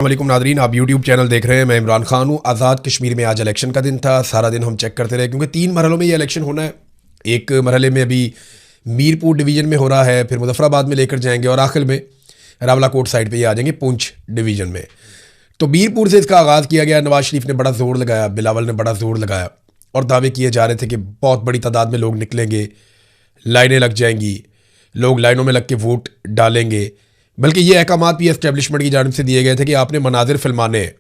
वालेकुम नादरीन, आप YouTube channel देख रहे हैं। मैं इमरान खान हूँ। आज़ाद कश्मीर में आज इलेक्शन का दिन था। सारा दिन हम चेक करते रहे क्योंकि 3 मरहलों में ये इलेक्शन होना है। एक मरहले में अभी मीरपुर डिवीज़न में हो रहा है, फिर मुजफ्फराबाद में लेकर जाएंगे और आखिर में रावलाकोट साइड पे ये आ जाएंगे पुंछ डिवीज़न में। तो मीरपुर से इसका आगाज़ किया गया। नवाज शरीफ ने बड़ा ज़ोर लगाया, बिलावल ने बड़ा ज़ोर लगाया और दावे किए जा रहे थे कि बहुत बड़ी तादाद में लोग निकलेंगे, लाइनें लग जाएंगी, लोग लाइनों में लग के वोट डालेंगे। बल्कि ये अहकामात भी एस्टेब्लिशमेंट की जानिब से दिए गए थे कि आपने मनाजिर फिल्माने हैं।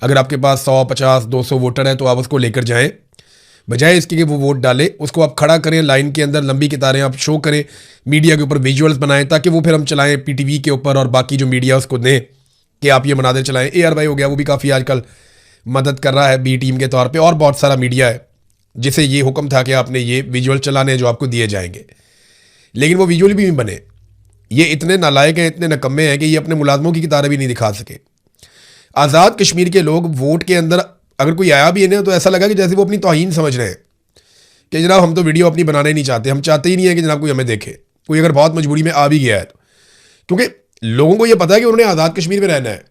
अगर आपके पास 100, 50, 200 वोटर हैं तो आप उसको लेकर जाएं, बजाय इसके कि वो वोट डाले उसको आप खड़ा करें लाइन के अंदर, लंबी कतारें आप शो करें, मीडिया के ऊपर विजुअल्स बनाएं ताकि वो फिर हम चलाएं पीटीवी के ऊपर और बाकी जो मीडिया उसको दें कि आप ये मनाजिर चलाएं। AR भाई हो गया, वो भी काफ़ी आजकल मदद कर रहा है बी टीम के तौर पर, और बहुत सारा मीडिया है जिसे ये हुक्म था कि आपने ये विजुअल चलाने जो आपको दिए जाएंगे, लेकिन वो विजुअल भी बने। ये इतने नालायक हैं, इतने नकम्मे हैं कि ये अपने मुलाजमों की कितारें भी नहीं दिखा सके। आज़ाद कश्मीर के लोग वोट के अंदर अगर कोई आया भी है ना तो ऐसा लगा कि जैसे वो अपनी तौहीन समझ रहे हैं कि जनाब हम तो वीडियो अपनी बनाना ही नहीं चाहते, हम चाहते ही नहीं है कि जनाब कोई हमें देखे। कोई अगर बहुत मजबूरी में आ भी गया है तो, क्योंकि लोगों को ये पता है कि उन्होंने आज़ाद कश्मीर में रहना है।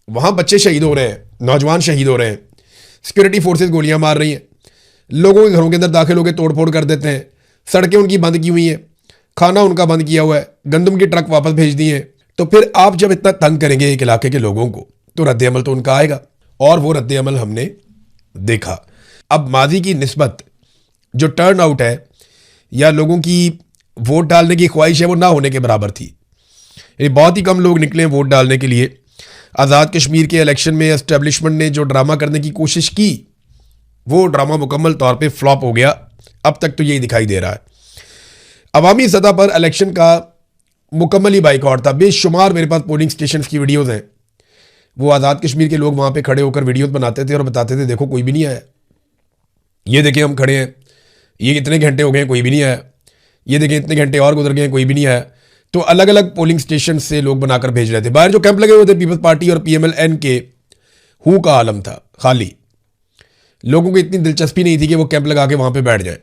वहाँ बच्चे शहीद हो रहे हैं, नौजवान शहीद हो रहे हैं, सिक्योरिटी फोर्सेज गोलियाँ मार रही हैं, लोगों के घरों के अंदर दाखिल होकर तोड़ फोड़ कर देते हैं, सड़कें उनकी बंद की हुई हैं, खाना उनका बंद किया हुआ है, गंदम की ट्रक वापस भेज दिए हैं। तो फिर आप जब इतना तंग करेंगे एक इलाके के लोगों को तो रद्द-ए-अमल तो उनका आएगा, और वो रद्द-ए-अमल हमने देखा। अब माजी की निस्बत जो टर्न आउट है या लोगों की वोट डालने की ख्वाहिश है वो ना होने के बराबर थी। ये बहुत ही कम लोग निकले वोट डालने के लिए। आज़ाद कश्मीर के इलेक्शन में एस्टेब्लिशमेंट ने जो ड्रामा करने की कोशिश की वो ड्रामा मुकम्मल तौर पर फ्लॉप हो गया। अब तक तो यही दिखाई दे रहा है। अवामी सतह पर इलेक्शन का मुकम्मल ही बाइकआउट था। बेशुमार मेरे पास पोलिंग स्टेशन की वीडियोज़ हैं। वो आज़ाद कश्मीर के लोग वहाँ पे खड़े होकर वीडियोज़ बनाते थे और बताते थे देखो कोई भी नहीं आया, ये देखें हम खड़े हैं, ये कितने घंटे हो गए कोई भी नहीं आया, ये देखें इतने घंटे और गुजर गए कोई भी नहीं आया। तो अलग अलग पोलिंग स्टेशन से लोग बनाकर भेज रहे थे। बाहर जो कैंप लगे हुए थे पीपल्स पार्टी और PMLN के, हु का आलम था खाली। लोगों को इतनी दिलचस्पी नहीं थी कि वो कैंप लगा के वहाँ पर बैठ जाए।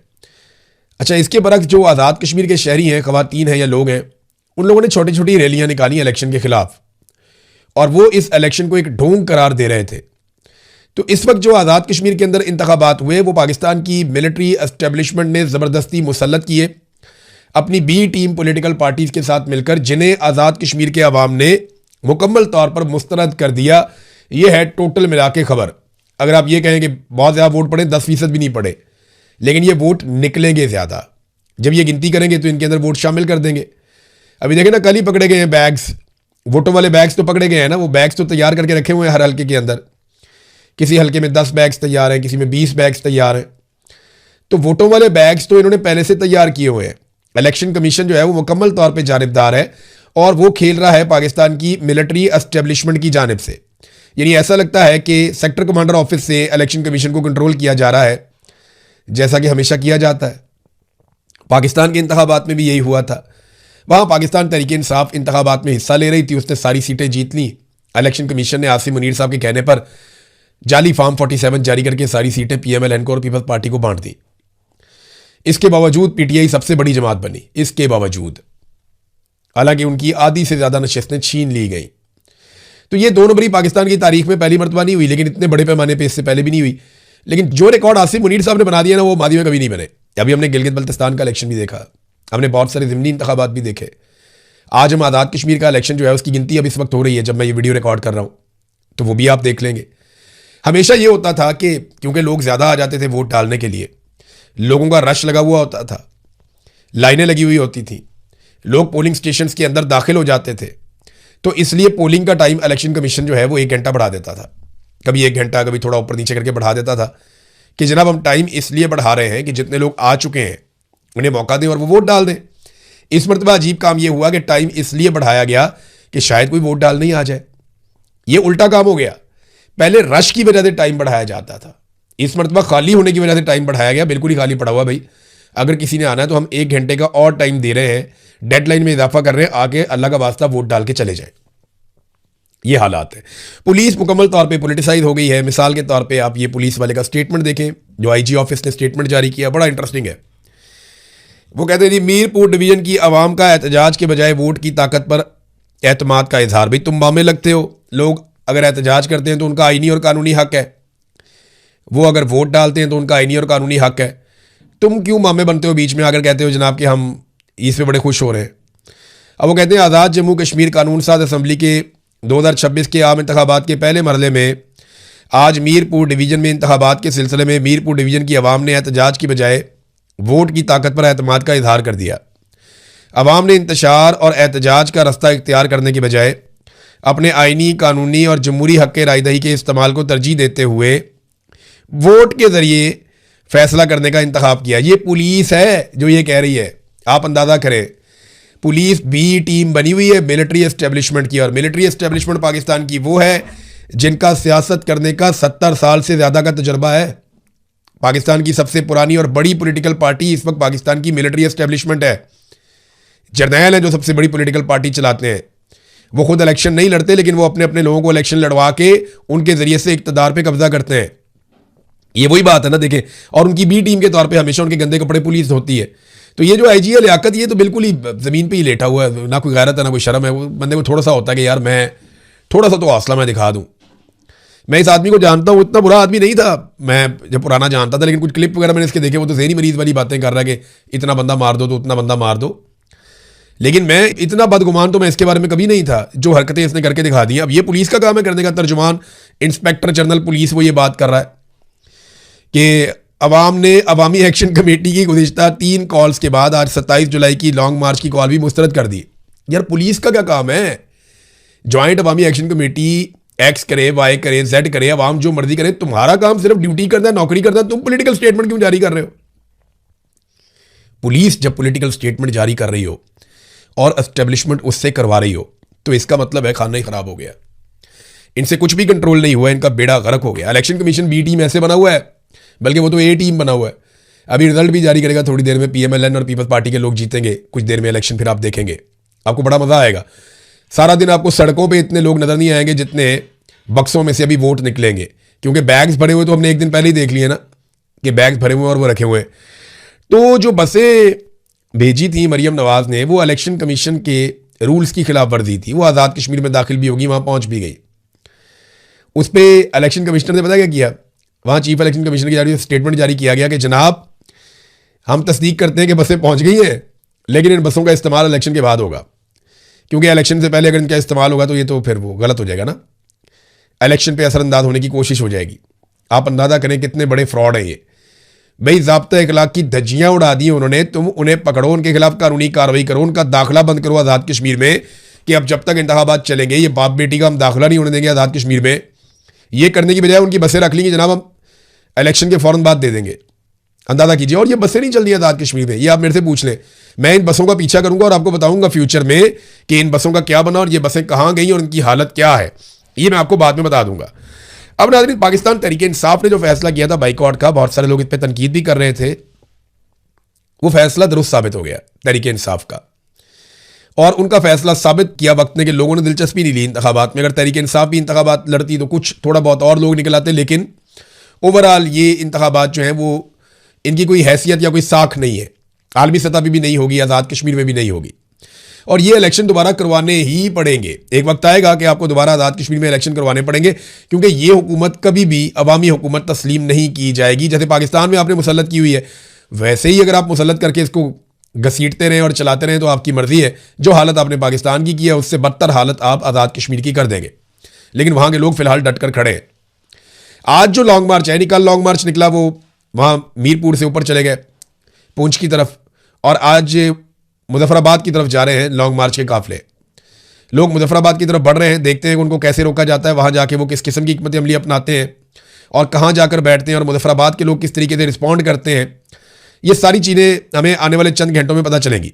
अच्छा, इसके बरक्स जो आज़ाद कश्मीर के शहरी हैं, ख़वातीन हैं या लोग हैं, उन लोगों ने छोटी छोटी रैलियां निकाली इलेक्शन के खिलाफ और वो इस इलेक्शन को एक ढोंग करार दे रहे थे। तो इस वक्त जो आज़ाद कश्मीर के अंदर इंतखाबात हुए वो पाकिस्तान की मिलिट्री एस्टेब्लिशमेंट ने ज़बरदस्ती मुसल्लत किए अपनी बी टीम पॉलिटिकल पार्टीज़ के साथ मिलकर, जिन्हें आज़ाद कश्मीर के अवाम ने मुकम्मल तौर पर मुस्तरद कर दिया। ये है टोटल मिला के खबर। अगर आप ये कहें कि बहुत ज़्यादा वोट पड़े, 10% भी नहीं पड़े, लेकिन ये वोट निकलेंगे ज़्यादा। जब ये गिनती करेंगे तो इनके अंदर वोट शामिल कर देंगे। अभी देखें ना, कल ही पकड़े गए हैं बैग्स, वोटों वाले बैग्स तो पकड़े गए हैं ना। वो बैग्स तो तैयार करके रखे हुए हैं हर हल्के के अंदर। किसी हल्के में 10 बैग्स तैयार हैं, किसी में 20 बैग्स तैयार हैं। तो वोटों वाले बैग्स तो इन्होंने पहले से तैयार किए हुए हैं। इलेक्शन कमीशन जो है वो मुकम्मल तौर पर जानिबदार है और वो खेल रहा है पाकिस्तान की मिलिट्री एस्टेब्लिशमेंट की जानिब से। यानी ऐसा लगता है कि सेक्टर कमांडर ऑफिस से इलेक्शन कमीशन को कंट्रोल किया जा रहा है, जैसा कि हमेशा किया जाता है। पाकिस्तान के इंतखाबात में भी यही हुआ था। वहाँ पाकिस्तान तहरीक इंसाफ इंतखाबात में हिस्सा ले रही थी, उसने सारी सीटें जीत ली। इलेक्शन कमीशन ने आसिम मुनीर साहब के कहने पर जाली फॉर्म 47 जारी करके सारी सीटें PMLN को और पीपल्स पार्टी को बांट दी। इसके बावजूद PTI सबसे बड़ी जमात बनी। इसके बावजूद हालांकि उनकी आधी से ज़्यादा नशस्तें छीन ली गई। तो ये 2 नंबरी पाकिस्तान की तारीख में पहली मरतबा नहीं हुई, लेकिन इतने बड़े पैमाने पर इससे पहले भी नहीं हुई। लेकिन जो रिकॉर्ड आसिम मुनीर साहब ने बना दिया ना, वो मादी में कभी नहीं बने। अभी हमने गिलगित बल्तिस्तान का इलेक्शन भी देखा, हमने बहुत सारे ज़िमनी इंतखाबात भी देखे। आज हम आज़ाद कश्मीर का इलेक्शन जो है उसकी गिनती अब इस वक्त हो रही है जब मैं ये वीडियो रिकॉर्ड कर रहा हूँ, तो वो भी आप देख लेंगे। हमेशा ये होता था कि क्योंकि लोग ज़्यादा आ जाते थे वोट डालने के लिए, लोगों का रश लगा हुआ होता था, लाइनें लगी हुई होती थी, लोग पोलिंग स्टेशन के अंदर दाखिल हो जाते थे, तो इसलिए पोलिंग का टाइम इलेक्शन कमीशन जो है वो 1 घंटा बढ़ा देता था। कभी 1 घंटा, कभी थोड़ा ऊपर नीचे करके बढ़ा देता था कि जनाब हम टाइम इसलिए बढ़ा रहे हैं कि जितने लोग आ चुके हैं उन्हें मौका दें और वो वोट डाल दें। इस मरतबा अजीब काम ये हुआ कि टाइम इसलिए बढ़ाया गया कि शायद कोई वोट डालने ही आ जाए। ये उल्टा काम हो गया। पहले रश की वजह से टाइम बढ़ाया जाता था, इस मरतबा खाली होने की वजह से टाइम बढ़ाया गया। बिल्कुल ही खाली पड़ा हुआ भाई, अगर किसी ने आना है तो हम 1 घंटे का और टाइम दे रहे हैं, डेडलाइन में इजाफा कर रहे हैं, आगे अल्लाह का वास्ता वोट डाल के चले जाए। ये हालात है। पुलिस मुकम्मल तौर पे पॉलिटिसाइज हो गई है। मिसाल के तौर पे आप ये पुलिस वाले का स्टेटमेंट देखें जो IG ऑफिस ने स्टेटमेंट जारी किया, बड़ा इंटरेस्टिंग है। वो कहते हैं जी, मीरपुर डिवीजन की आवाम का एहतजाज के बजाय वोट की ताकत पर एतमाद का इजहार। भाई तुम बामे लगते हो, लोग अगर एहतजाज करते हैं तो उनका आईनी और कानूनी हक है, वो अगर वोट डालते हैं तो उनका आईनी और कानूनी हक है। तुम क्यों मामे बनते हो बीच में आकर कहते हो जनाब कि हम इस पे बड़े खुश हो रहे हैं। अब वो कहते हैं आज़ाद जम्मू कश्मीर कानून साज असम्बली के 2026 के आम इंतखाबात के पहले मरहले में आज मीरपुर डिवीज़न में इंतखाबात के सिलसिले में मीरपुर डिवीज़न की आवाम ने एहतजाज की बजाय वोट की ताकत पर एतमाद का इजहार कर दिया। आवाम ने इंतशार और एहतजाज का रास्ता इख्तियार करने की बजाय अपने आइनी, कानूनी और जमहूरी हक़ के रायदही के इस्तेमाल को तरजीह देते हुए वोट के ज़रिए फैसला करने का इंतखाब किया। ये पुलिस है जो ये कह रही है, आप अंदाज़ा करें। पुलिस बी टीम बनी हुई है मिलिट्री एस्टेब्लिशमेंट की, और मिलिट्री एस्टेब्लिशमेंट पाकिस्तान की वो है जिनका सियासत करने का 70 साल से ज़्यादा का तजर्बा है। पाकिस्तान की सबसे पुरानी और बड़ी पॉलिटिकल पार्टी इस वक्त पाकिस्तान की मिलिट्री एस्टेब्लिशमेंट है। जर्नैल हैं जो सबसे बड़ी पॉलिटिकल पार्टी चलाते हैं। वो खुद इलेक्शन नहीं लड़ते, लेकिन वो अपने अपने लोगों को इलेक्शन लड़वा के उनके ज़रिए से इक़्तिदार पे कब्जा करते हैं। ये वही बात है ना, देखें। और उनकी बी टीम के तौर पे हमेशा उनके गंदे कपड़े पुलिस होती है। तो ये जो आईजी है लियाकत, ये तो बिल्कुल ही ज़मीन पे ही लेटा हुआ है, ना कोई गैरत है ना कोई शर्म है। वो बंदे को थोड़ा सा होता है कि यार मैं थोड़ा सा तो हौसला मैं दिखा दूँ। मैं इस आदमी को जानता हूँ, इतना बुरा आदमी नहीं था मैं जब पुराना जानता था, लेकिन कुछ क्लिप वगैरह मैंने इसके देखे, वो तो ज़हनी मरीज़ वाली बातें कर रहा है कि इतना बंदा मार दो तो उतना बंदा मार दो। लेकिन मैं इतना बदगुमान तो मैं इसके बारे में कभी नहीं था। जो हरकतें इसने करके दिखा दी। अब ये पुलिस का काम है करने का। तर्जुमान इंस्पेक्टर जनरल पुलिस वो ये बात कर रहा है कि अवाम ने अवामी एक्शन कमेटी की गुज़िश्ता 3 कॉल्स के बाद आज 27 जुलाई की लॉन्ग मार्च की कॉल भी मुस्तरद कर दी। यार पुलिस का क्या काम है? जॉइंट अवामी एक्शन कमेटी एक्स करे, वाई करे, जेड करे, अवाम जो मर्जी करे, तुम्हारा काम सिर्फ ड्यूटी करना है, नौकरी करना है। तुम पॉलिटिकल स्टेटमेंट क्यों जारी कर रहे हो? पुलिस जब पॉलिटिकल स्टेटमेंट जारी कर रही हो और एस्टेब्लिशमेंट उससे करवा रही हो तो इसका मतलब है खाना ही खराब हो गया। इनसे कुछ भी कंट्रोल नहीं हुआ, इनका बेड़ा गर्क हो गया। इलेक्शन कमीशन बी टीम ऐसे बना हुआ है, बल्कि वो तो ए टीम बना हुआ है। अभी रिजल्ट भी जारी करेगा थोड़ी देर में। पीएमएलएन और पीपल्स पार्टी के लोग जीतेंगे कुछ देर में इलेक्शन, फिर आप देखेंगे, आपको बड़ा मजा आएगा। सारा दिन आपको सड़कों पे इतने लोग नजर नहीं आएंगे जितने बक्सों में से अभी वोट निकलेंगे, क्योंकि बैग्स भरे हुए तो हमने एक दिन पहले ही देख लिए ना कि बैग्स भरे हुए और वो रखे हुए हैं। तो जो बसें भेजी थी मरियम नवाज ने, वो इलेक्शन कमीशन के रूल्स की खिलाफ वर्जी थी। वो आज़ाद कश्मीर में दाखिल भी होगी, वहाँ पहुँच भी गई। उस पर इलेक्शन कमिश्नर ने पता क्या किया? वहाँ चीफ इलेक्शन कमिश्नर की जारी स्टेटमेंट जारी किया गया कि जनाब हम तस्दीक करते हैं कि बसें पहुँच गई हैं, लेकिन इन बसों का इस्तेमाल इलेक्शन के बाद होगा, क्योंकि इलेक्शन से पहले अगर इनका इस्तेमाल होगा तो ये तो फिर वो गलत हो जाएगा ना, इलेक्शन पे असरअंदाज होने की कोशिश हो जाएगी। आप अंदाज़ा करें कितने बड़े फ्रॉड हैं ये। भाई ज़ाब्ता इखलाक की धज्जियाँ उड़ा दी उन्होंने। तुम उन्हें पकड़ो, उनके खिलाफ कानूनी कार्रवाई करो, उनका दाखिला बंद करो आज़ाद कश्मीर में कि अब जब तक इंतखाबात चलेंगे ये बाप बेटी का हम दाखिला नहीं होने देंगे आज़ाद कश्मीर में। ये करने की बजाय उनकी बसें रख लेंगी, जनाब हम इलेक्शन के फ़ौरन बाद दे देंगे। अंदाज़ा कीजिए। और ये बसें नहीं चल रही आज़ाद कश्मीर में, ये आप मेरे से पूछ लें। मैं इन बसों का पीछा करूंगा और आपको बताऊंगा फ्यूचर में कि इन बसों का क्या बना और ये बसें कहाँ गई और इनकी हालत क्या है, ये मैं आपको बाद में बता दूंगा। अब नाज़रीन, पाकिस्तान तहरीक इंसाफ ने जो फैसला किया था बाइकआउट का, बहुत सारे लोग इस पर तनकीद भी कर रहे थे, वो फैसला दुरुस्त साबित हो गया तहरीक इंसाफ का। और उनका फैसला साबित किया वक्त ने कि लोगों ने दिलचस्पी नहीं ली इंतखाबात में। अगर तहरीक इंसाफ भी इंतखाबात लड़ती तो कुछ थोड़ा बहुत और लोग निकल आते, लेकिन ओवरऑल ये इंतखाबात जो हैं वो इनकी कोई हैसियत या कोई साख नहीं है। आलमी सतह पर भी नहीं होगी, आज़ाद कश्मीर में भी नहीं होगी, और ये इलेक्शन दोबारा करवाने ही पड़ेंगे। एक वक्त आएगा कि आपको दोबारा आज़ाद कश्मीर में इलेक्शन करवाने पड़ेंगे, क्योंकि ये हुकूमत कभी भी अवामी हुकूमत तस्लीम नहीं की जाएगी। जैसे पाकिस्तान में आपने मुसल्लत की हुई है, वैसे ही अगर आप मुसल्लत करके इसको घसीटते रहें और चलाते रहें तो आपकी मर्जी है। जो हालत आपने पाकिस्तान की है उससे बदतर हालत आप आज़ाद कश्मीर की कर देंगे, लेकिन वहाँ के लोग फिलहाल डट कर खड़े हैं। आज जो लॉन्ग मार्च है, कल लॉन्ग मार्च निकला, वो वहाँ मीरपुर से ऊपर चले गए पूंछ की तरफ, और आज मुजफ्फराबाद की तरफ जा रहे हैं लॉन्ग मार्च के काफिले। लोग मुजफ्फराबाद की तरफ बढ़ रहे हैं, देखते हैं कि उनको कैसे रोका जाता है, वहाँ जाके वो किस किस्म की हिकमत अमली अपनाते हैं और कहाँ जाकर बैठते हैं, और मुजफ्फराबाद के लोग किस तरीके से रिस्पॉन्ड करते हैं। ये सारी चीज़ें हमें आने वाले चंद घंटों में पता चलेंगी।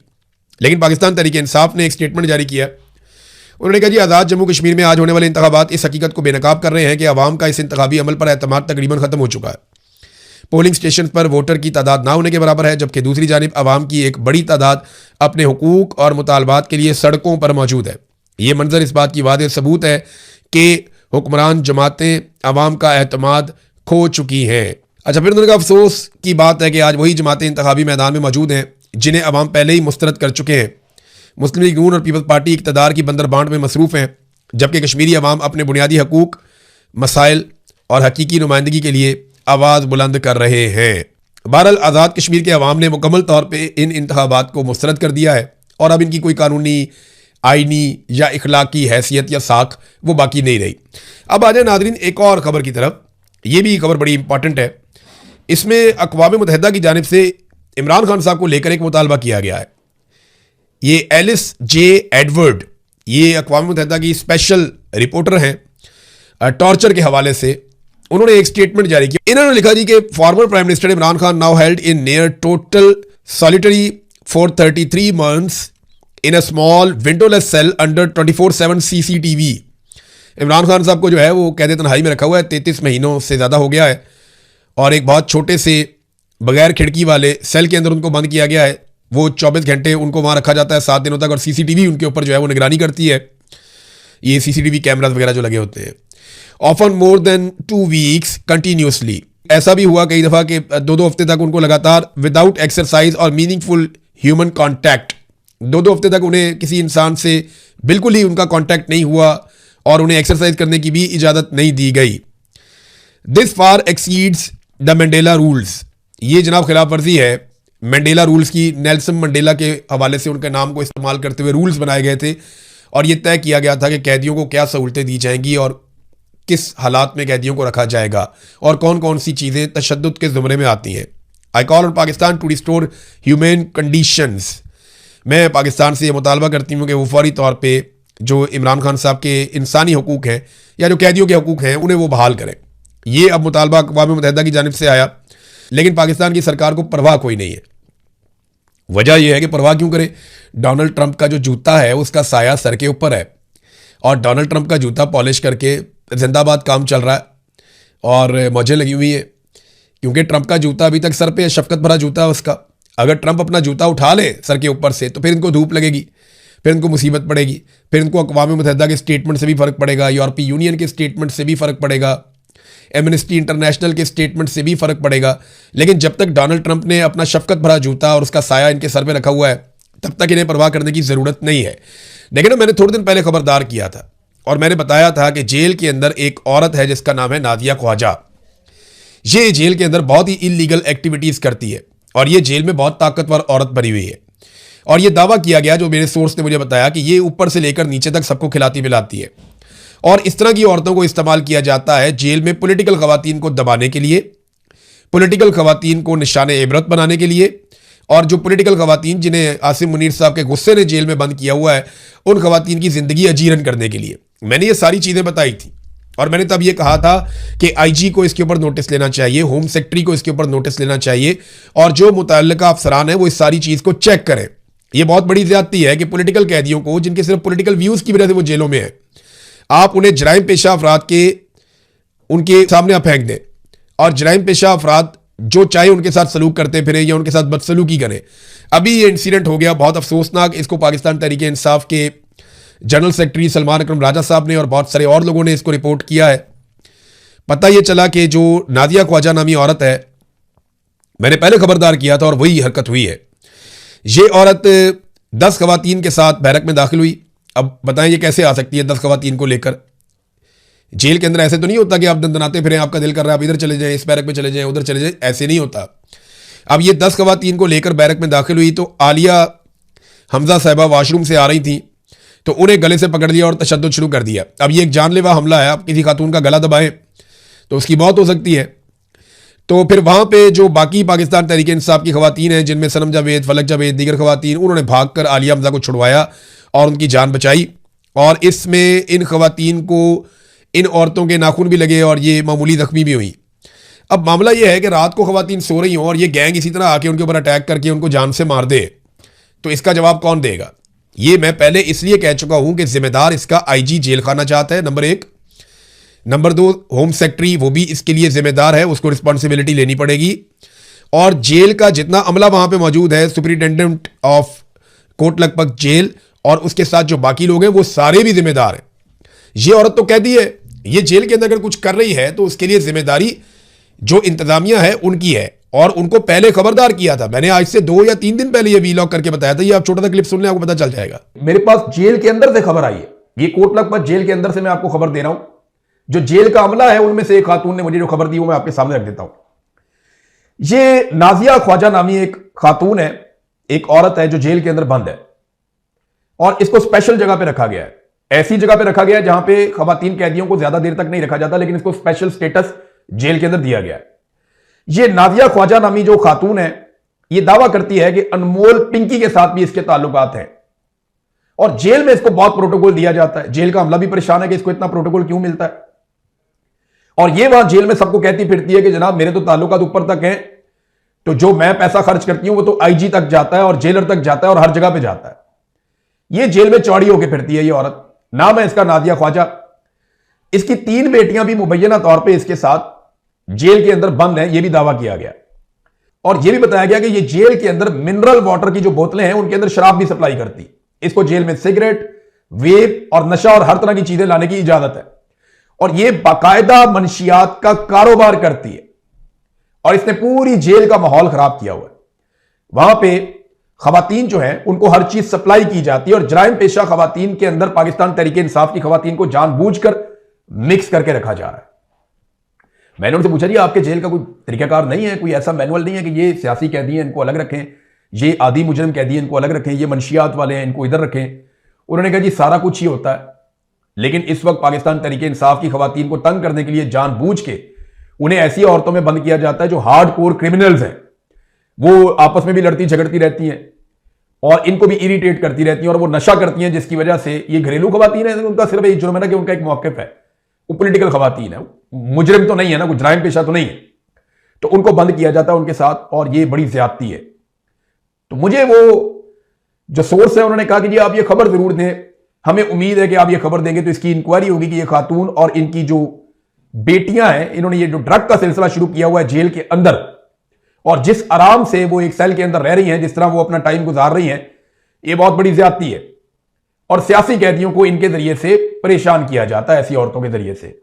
लेकिन पाकिस्तान तहरीक इंसाफ ने एक स्टेटमेंट जारी किया। उन्होंने कहा जी, आज़ाद जम्मू कश्मीर में आज होने वाले इंतखाबात इस हकीकत को बेनकाब कर रहे हैं कि अवाम का इस इंतखाबी अमल पर एतमाद तकरीबन ख़त्म हो चुका है। पोलिंग स्टेशन पर वोटर की तादाद ना होने के बराबर है, जबकि दूसरी जानिब आवाम की एक बड़ी तादाद अपने हुकूक और मुतालबात के लिए सड़कों पर मौजूद है। ये मंजर इस बात की वादे सबूत है कि हुक्मरान जमातें आवाम का एतमाद खो चुकी हैं। अच्छा, फिर उन्होंने कहा अफसोस की बात है कि आज वही जमातें इंतखाबी मैदान में मौजूद हैं जिन्हें अवाम पहले ही मुस्तरद कर चुके हैं। मुस्लिम लीग नून और पीपल्स पार्टी इक़्तिदार की बंदरबांट में मसरूफ़ हैं। जबकि कश्मीरी अवाम अपने बुनियादी हकूक, मसाइल और हकीकी नुमाइंदगी के लिए आवाज़ बुलंद कर रहे हैं। बहरहाल आज़ाद कश्मीर के अवाम ने मुकम्मल तौर पे इन इंतखाबात को मुस्तरद कर दिया है और अब इनकी कोई कानूनी, आइनी या इखलाकी हैसियत या साख वो बाकी नहीं रही। अब आ जाए नाज़रीन एक और ख़बर की तरफ। ये भी खबर बड़ी इंपॉर्टेंट है। इसमें अक़वाम मुत्तहिदा की जानिब से इमरान खान साहब को लेकर एक मुतालबा किया गया है। ये एलिस जे एडवर्ड, ये अक़वाम मुत्तहिदा की स्पेशल रिपोर्टर हैं टॉर्चर के हवाले से। उन्होंने एक स्टेटमेंट जारी किया। इन्होंने लिखा जी कि former prime minister Imran Khan now held in near total solitary for 33 months in a small windowless cell under 24/7 CCTV। Imran Khan साहब को जो है वो कैद तन्हाई में रखा हुआ है, 33 महीनों से ज़्यादा हो गया है और एक बहुत छोटे से बगैर खिड़की वाले सेल के अंदर उनको बंद किया गया है। वो 24 घंटे उनको वहाँ रखा जाता है 7 दिनों तक और CCTV उनके ऊपर जो है वो निगरानी करती है। ये CCTV कैमराज वगैरह जो लगे होते हैं। Often more than 2 weeks continuously. ऐसा भी हुआ कई दफ़ा कि 2-2 हफ्ते तक उनको लगातार विदाउट एक्सरसाइज और मीनिंगफुल ह्यूमन कॉन्टैक्ट, 2-2 हफ्ते तक उन्हें किसी इंसान से बिल्कुल ही उनका कॉन्टैक्ट नहीं हुआ और उन्हें एक्सरसाइज करने की भी इजाज़त नहीं दी गई। This far exceeds the Mandela rules. ये जनाब खिलाफ वर्जी है मंडेला रूल्स की। नेल्सन मंडेला के हवाले से उनके नाम को इस्तेमाल करते हुए रूल्स बनाए गए थे और ये तय किया गया था कि कैदियों को क्या सहूलतें दी जाएंगी और किस हालात में कैदियों को रखा जाएगा और कौन कौन सी चीज़ें तशद्दुद के ज़ुमरे में आती हैं। I call on Pakistan to restore human conditions. मैं पाकिस्तान से ये मुतालबा करती हूँ कि वो फौरी तौर पर जो इमरान खान साहब के इंसानी हकूक़ हैं या जो कैदियों के हकूक़ हैं उन्हें वो बहाल करें। ये अब मुतालबा अक़वाम मुत्तहिदा की जानिब से आया, लेकिन पाकिस्तान की सरकार को परवाह कोई नहीं है। वजह यह है कि परवाह क्यों करे, डोनाल्ड ट्रंप का जो जूता है उसका साया सर के ऊपर है और डोनाल्ड ट्रंप का जूता पॉलिश करके जिंदाबाद काम चल रहा है और मौजें लगी हुई है, क्योंकि ट्रंप का जूता अभी तक सर पे शफकत भरा जूता है उसका। अगर ट्रंप अपना जूता उठा ले सर के ऊपर से तो फिर इनको धूप लगेगी, फिर इनको मुसीबत पड़ेगी, फिर इनको अक़वाम मुत्तहिदा के स्टेटमेंट से भी फ़र्क पड़ेगा, यूरोपीय यूनियन के स्टेटमेंट से भी फ़र्क पड़ेगा, एमनेस्टी इंटरनेशनल के स्टेटमेंट से भी फ़र्क पड़ेगा। लेकिन जब तक डोनाल्ड ट्रंप ने अपना शफकत भरा जूता और उसका साया इनके सर पे रखा हुआ है तब तक इन्हें परवाह करने की ज़रूरत नहीं है। देखिए ना, मैंने थोड़े दिन पहले खबरदार किया था और मैंने बताया था कि जेल के अंदर एक औरत है जिसका नाम है नादिया ख्वाजा। ये जेल के अंदर बहुत ही इलीगल एक्टिविटीज़ करती है और ये जेल में बहुत ताकतवर औरत बनी हुई है और ये दावा किया गया, जो मेरे सोर्स ने मुझे बताया, कि ये ऊपर से लेकर नीचे तक सबको खिलाती पिलाती है और इस तरह की औरतों को इस्तेमाल किया जाता है जेल में पॉलिटिकल खवातीन को दबाने के लिए, पॉलिटिकल खवातीन को निशान इबरत बनाने के लिए, और जो पॉलिटिकल खवातीन जिन्हें आसिम मुनीर साहब के गुस्से ने जेल में बंद किया हुआ है उन खवातीन की ज़िंदगी अजीरन करने के लिए। मैंने ये सारी चीज़ें बताई थी और मैंने तब ये कहा था कि IG को इसके ऊपर नोटिस लेना चाहिए, होम सेक्रेटरी को इसके ऊपर नोटिस लेना चाहिए और जो मुतल्लिका अफसरान है वो इस सारी चीज़ को चेक करें। ये बहुत बड़ी ज़्यादती है कि पॉलिटिकल कैदियों को, जिनके सिर्फ पॉलिटिकल व्यूज़ की वजह से वो जेलों में है, आप उन्हें जराइम पेशा अफराद के उनके सामने आप फेंक दें और जराइम पेशा अफराद जो चाहे उनके साथ सलूक करते फिरे या उनके साथ बदसलूकी करें। अभी ये इंसिडेंट हो गया बहुत अफसोसनाक। इसको पाकिस्तान तहरीक इंसाफ के जनरल सेक्रेटरी सलमान अकरम राजा साहब ने और बहुत सारे और लोगों ने इसको रिपोर्ट किया है। पता ये चला कि जो नादिया ख्वाजा नामी औरत है, मैंने पहले खबरदार किया था और वही हरकत हुई है। ये औरत 10 खवातीन के साथ बैरक में दाखिल हुई। अब बताएं ये कैसे आ सकती है 10 खवातीन को लेकर? जेल के अंदर ऐसे तो नहीं होता कि आप दंदनाते फिरें, आपका दिल कर रहा है आप इधर चले जाएं, इस बैरक में चले जाएं, उधर चले जाएं, ऐसे नहीं होता। अब ये 10 खवातीन को लेकर बैरक में दाखिल हुई तो आलिया हमजा साहिबा वॉशरूम से आ रही थी तो उन्हें गले से पकड़ लिया और तशद्दुद शुरू कर दिया। अब ये एक जानलेवा हमला है, आप किसी खातून का गला दबाएं तो उसकी मौत हो सकती है। तो फिर वहाँ पे जो बाकी पाकिस्तान तहरीक इंसाफ की खवातीन हैं, जिनमें सनम जावेद, फलक जावेद, दीगर खवातीन, उन्होंने भागकर आलिया हमजा को छुड़वाया और उनकी जान बचाई। और इसमें इन खवातीन को, इन औरतों के नाखून भी लगे और ये मामूली जख्मी भी हुई। अब मामला ये है कि रात को खवातीन सो रही हों और ये गैंग इसी तरह आके उनके ऊपर अटैक करके उनको जान से मार दे, तो इसका जवाब कौन देगा? ये मैं पहले इसलिए कह चुका हूं कि जिम्मेदार इसका IG जेल खाना चाहता है, नंबर 1। नंबर 2, होम सेक्रेटरी वो भी इसके लिए जिम्मेदार है, उसको रिस्पॉन्सिबिलिटी लेनी पड़ेगी। और जेल का जितना अमला वहां पे मौजूद है, superintendent of Kot Lakhpat jail और उसके साथ जो बाकी लोग हैं वो सारे भी जिम्मेदार हैं। ये औरत तो कहती है ये जेल के अंदर अगर कुछ कर रही है तो उसके लिए जिम्मेदारी जो इंतजामिया है उनकी है और उनको पहले खबरदार किया था। मैंने आज से 2 या 3 दिन पहले ये वीलॉग करके बताया था। ये आप छोटा सा क्लिप सुन लें, आपको पता चल जाएगा। मेरे पास जेल के अंदर से खबर आई है, ये कोट लखपत जेल के अंदर से मैं आपको खबर दे रहा हूं। जो जेल का अमला है उनमें से एक खातून ने मुझे जो खबर दी वो मैं आपके सामने रख देता हूं। ये नाजिया ख्वाजा नामी एक खातून है, एक औरत है जो जेल के अंदर बंद है और इसको स्पेशल जगह पे रखा गया है। ऐसी जगह पे रखा गया है जहां पे खवातीन कैदियों को ज्यादा देर तक नहीं रखा जाता, लेकिन इसको स्पेशल स्टेटस जेल के अंदर दिया गया है। ये नाजिया ख्वाजा नामी जो खातून है ये दावा करती है कि अनमोल पिंकी के साथ भी इसके ताल्लुकात हैं और जेल में इसको बहुत प्रोटोकॉल दिया जाता है। जेल का अमला भी परेशान है कि इसको इतना प्रोटोकॉल क्यों मिलता है और ये वहां जेल में सबको कहती फिरती है कि जनाब मेरे तो ताल्लुकात ऊपर तक हैं, तो जो मैं पैसा खर्च करती हूं वो तो आईजी तक जाता है और जेलर तक जाता है और हर जगह पे जाता है। ये जेल में चौड़ी होकर फिरती है ये औरत। नाम है इसका नादिया ख्वाजा। इसकी 3 बेटियां भी मुबैना तौर पे इसके साथ जेल के अंदर बंद हैं, यह भी दावा किया गया और यह भी बताया गया कि ये जेल के अंदर मिनरल वाटर की जो बोतलें हैं उनके अंदर शराब भी सप्लाई करती। इसको जेल में सिगरेट, वेप और नशा और हर तरह की चीजें लाने की इजाजत है और यह बाकायदा मनशियात का कारोबार करती है और इसने पूरी जेल का माहौल खराब किया हुआ है। वहां पे खवातीन जो है उनको हर चीज सप्लाई की जाती है और जराइम पेशा खवातीन के अंदर पाकिस्तान तहरीक इंसाफ की खवातीन को जानबूझकर मिक्स करके रखा जा रहा है। मैंने उनसे पूछा जी आपके जेल का कोई तरीकाकार नहीं है, कोई ऐसा मैनुअल नहीं है कि ये सियासी कैदी हैं इनको अलग रखें, ये आदि मुजरिम कैदी हैं इनको अलग रखें, ये मनशियात वाले हैं इनको इधर रखें। उन्होंने कहा जी सारा कुछ ही होता है, लेकिन इस वक्त पाकिस्तान तहरीक इंसाफ की खवातीन को तंग करने के लिए जानबूझ के उन्हें ऐसी औरतों में बंद किया जाता है जो हार्ड कोर क्रिमिनल्स हैं। वो आपस में भी लड़ती झगड़ती रहती हैं और इनको भी इरिटेट करती रहती हैं और वो नशा करती हैं, जिसकी वजह से ये घरेलू खवातीन है। उनका सिर्फ एक जुर्म है ना कि उनका एक मौक़िफ़ है, वो पॉलिटिकल खवातीन है, मुजरिम तो नहीं है ना, कुछ जराइम पेशा तो नहीं है, तो उनको बंद किया जाता है उनके साथ और ये बड़ी ज्यादती है। तो मुझे वो जो सोर्स है उन्होंने कहा कि जी आप ये खबर जरूर दें, हमें उम्मीद है कि आप ये खबर देंगे तो इसकी इंक्वायरी होगी कि ये खातून और इनकी जो बेटियां हैं, इन्होंने ये जो ड्रग का सिलसिला शुरू किया हुआ है जेल के अंदर और जिस आराम से वो एक सेल के अंदर रह रही हैं, जिस तरह वो अपना टाइम गुजार रही हैं, ये बहुत बड़ी ज्यादती है और सियासी कैदियों को इनके जरिए से परेशान किया जाता है, ऐसी औरतों के जरिए से।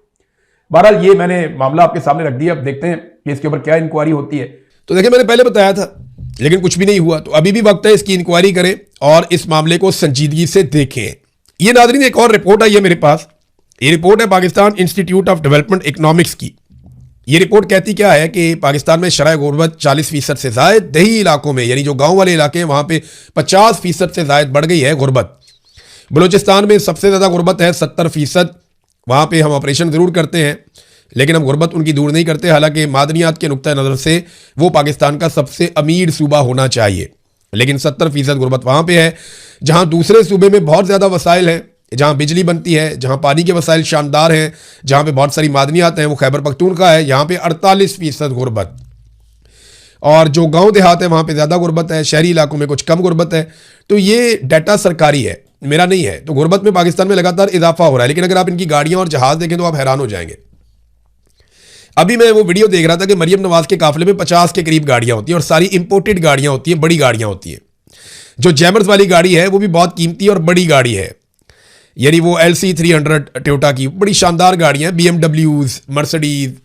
बहरहाल ये मैंने मामला आपके सामने रख दिया, अब देखते हैं कि इसके ऊपर क्या इंक्वायरी होती है। तो देखिए मैंने पहले बताया था लेकिन कुछ भी नहीं हुआ, तो अभी भी वक्त है इसकी इंक्वायरी करें और इस मामले को संजीदगी से देखें। ये नाज़रीन एक और रिपोर्ट आई है मेरे पास, ये रिपोर्ट है Pakistan institute of development economics की। ये रिपोर्ट कहती क्या है कि पाकिस्तान में शरह गुर्बत 40% से ज़ायद, दही इलाकों में यानी जो गांव वाले इलाके हैं वहाँ पे 50% से ज़ायद बढ़ गई है गुर्बत। बलूचिस्तान में सबसे ज़्यादा गुर्बत है 70%। वहाँ पे हम ऑपरेशन ज़रूर करते हैं लेकिन हम गुर्बत उनकी दूर नहीं करते, हालांकि मादनियात के नुक्ता नज़र से वो पाकिस्तान का सबसे अमीर सूबा होना चाहिए, लेकिन 70% गुर्बत वहाँ पे है। जहाँ दूसरे सूबे में बहुत ज़्यादा वसाइल हैं, जहाँ बिजली बनती है, जहाँ पानी के वसाइल शानदार हैं, जहाँ पे बहुत सारी मादनियात हैं, वो खैबर पख्तूनख्वा है, यहाँ पे 48% गुर्बत। और जो गांव देहात है वहाँ पे ज़्यादा गुर्बत है, शहरी इलाकों में कुछ कम गुर्बत है। तो ये डाटा सरकारी है, मेरा नहीं है। तो गुर्बत में पाकिस्तान में लगातार इजाफा हो रहा है, लेकिन अगर आप इनकी गाड़ियाँ और जहाज़ देखें तो आप हैरान हो जाएंगे। अभी मैं वो वीडियो देख रहा था कि मरियम नवाज के काफिले में 50 के करीब गाड़ियाँ होती हैं और सारी इंपोर्टेड गाड़ियाँ होती हैं, बड़ी गाड़ियाँ होती हैं। जो जैमर्स वाली गाड़ी है वो भी बहुत कीमती और बड़ी गाड़ी है, यानी वो LC 300 टोयोटा की बड़ी शानदार गाड़ियाँ हैं, BMWs, मर्सिडीज,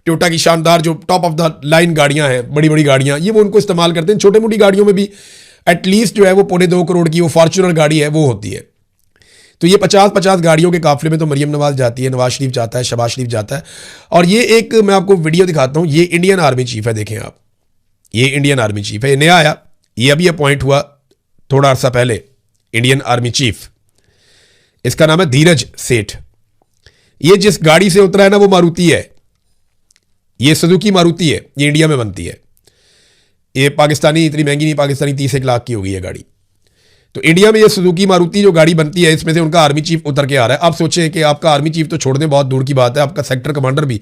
टोयोटा की शानदार जो टॉप ऑफ द लाइन गाड़ियाँ हैं, बड़ी बड़ी गाड़ियाँ, ये वो उनको इस्तेमाल करते हैं। छोटे मोटी गाड़ियों में भी एटलीस्ट जो है वो 2.25 करोड़ की वो फॉर्चूनर गाड़ी है वो होती है। तो ये 50 गाड़ियों के काफिले में तो मरियम नवाज जाती है, नवाज शरीफ जाता है, शहबाज शरीफ जाता है। और ये एक मैं आपको वीडियो दिखाता हूँ, ये इंडियन आर्मी चीफ है, देखें आप, ये इंडियन आर्मी चीफ है, ये नया आया, ये अभी अपॉइंट हुआ थोड़ा अर्सा पहले, इंडियन आर्मी चीफ। इसका नाम है धीरज सेठ। ये जिस गाड़ी से उतरा है ना वो मारुति है, ये सुजुकी मारुति है, ये इंडिया में बनती है। ये पाकिस्तानी इतनी महंगी नहीं, पाकिस्तानी 30 लाख की होगी ये गाड़ी। तो इंडिया में ये सुजुकी मारुति जो गाड़ी बनती है, इसमें से उनका आर्मी चीफ उतर के आ रहा है। आप सोचें कि आपका आर्मी चीफ तो छोड़ दें, बहुत दूर की बात है, आपका सेक्टर कमांडर भी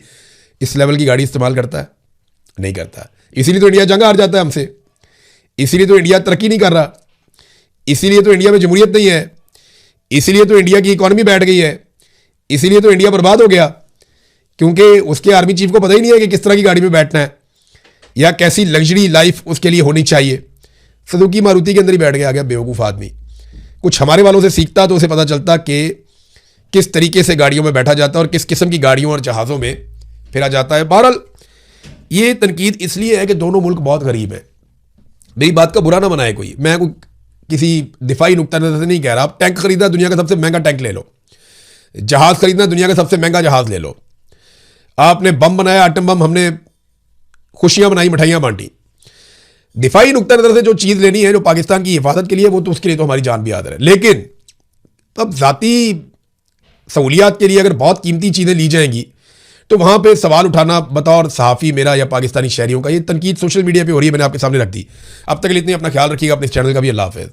इस लेवल की गाड़ी इस्तेमाल करता है? नहीं करता। इसीलिए तो इंडिया जंग हार जाता है हमसे, इसीलिए तो इंडिया तरक्की नहीं कर रहा, इसीलिए तो इंडिया में जमहूरियत नहीं है, इसीलिए तो इंडिया की इकॉनमी बैठ गई है, इसीलिए तो इंडिया बर्बाद हो गया, क्योंकि उसके आर्मी चीफ को पता ही नहीं है कि किस तरह की गाड़ी में बैठना है या कैसी लग्जरी लाइफ उसके लिए होनी चाहिए। सुजुकी मारुति के अंदर ही बैठ गया बेवकूफ़ आदमी। कुछ हमारे वालों से सीखता तो उसे पता चलता कि किस तरीके से गाड़ियों में बैठा जाता है और किस किस्म की गाड़ियों और जहाज़ों में फिरा जाता है। बहरहाल ये तनकीद इसलिए है कि दोनों मुल्क बहुत गरीब हैं। मेरी बात का बुरा ना बनाए कोई, मैं कोई किसी दिफाई नुक्ता नज़र से नहीं कह रहा। आप टैंक खरीदा, दुनिया का सबसे महंगा टैंक ले लो, जहाज़ खरीदना, दुनिया का सबसे महंगा जहाज़ ले लो। आपने बम बनाया, एटम बम, हमने खुशियां बनाई, मिठाइयां बांटी। दिफाई नुक्ता नजर से जो चीज़ लेनी है जो पाकिस्तान की हिफाजत के लिए, वो तो उसके लिए तो हमारी जान भी हाजिर है। लेकिन तब ज़ाती सहूलियात के लिए अगर बहुत कीमती चीज़ें ली जाएंगी तो वहाँ पे सवाल उठाना बतौर सहाफ़ी मेरा या पाकिस्तानी शहरियों का, ये तनकीद सोशल मीडिया पे हो रही है, मैंने आपके सामने रख दी। अब तक के लिए इतनी, अपना ख्याल रखिएगा, अपने इस चैनल का भी। अल्लाह हाफ़िज़।